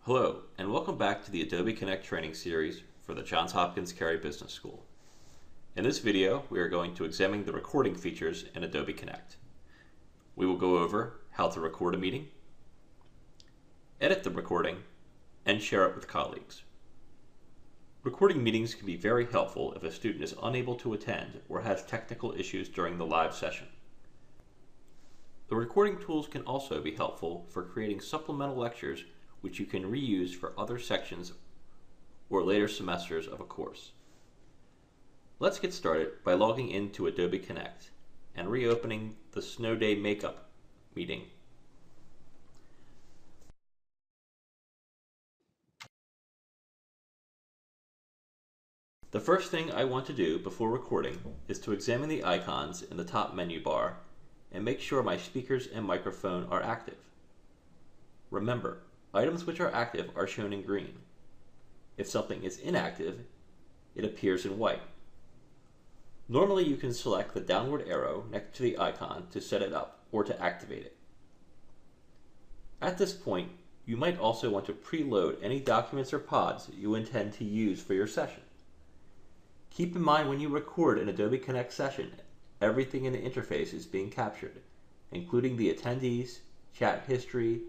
Hello, and welcome back to the Adobe Connect training series for the Johns Hopkins Carey Business School. In this video, we are going to examine the recording features in Adobe Connect. We will go over how to record a meeting, edit the recording, and share it with colleagues. Recording meetings can be very helpful if a student is unable to attend or has technical issues during the live session. The recording tools can also be helpful for creating supplemental lectures which you can reuse for other sections or later semesters of a course. Let's get started by logging into Adobe Connect and reopening the Snow Day Makeup meeting. The first thing I want to do before recording is to examine the icons in the top menu bar and make sure my speakers and microphone are active. Remember, items which are active are shown in green. If something is inactive, it appears in white. Normally you can select the downward arrow next to the icon to set it up or to activate it. At this point, you might also want to preload any documents or pods you intend to use for your session. Keep in mind when you record an Adobe Connect session, everything in the interface is being captured, including the attendees, chat history,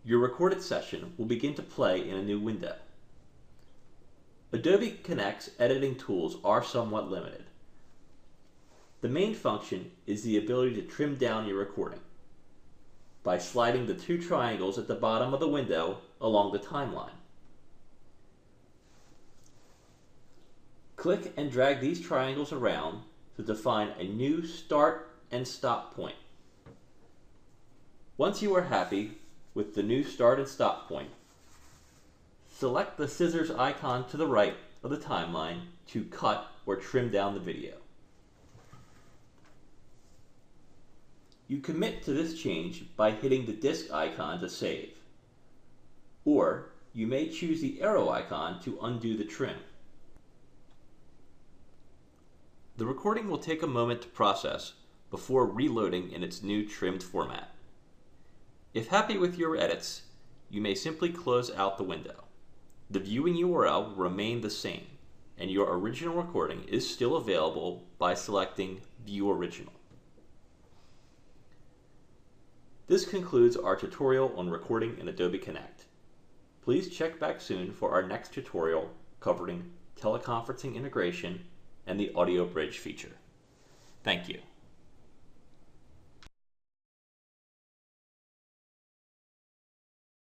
your recorded session will begin to play in a new window. Adobe Connect's editing tools are somewhat limited. The main function is the ability to trim down your recording by sliding the two triangles at the bottom of the window along the timeline. Click and drag these triangles around to define a new start and stop point. Once you are happy with the new start and stop point, select the scissors icon to the right of the timeline to cut or trim down the video. You commit to this change by hitting the disk icon to save, or you may choose the arrow icon to undo the trim. The recording will take a moment to process before reloading in its new trimmed format. If happy with your edits, you may simply close out the window. The viewing URL will remain the same, and your original recording is still available by selecting View Original. This concludes our tutorial on recording in Adobe Connect. Please check back soon for our next tutorial covering teleconferencing integration and the audio bridge feature. Thank you.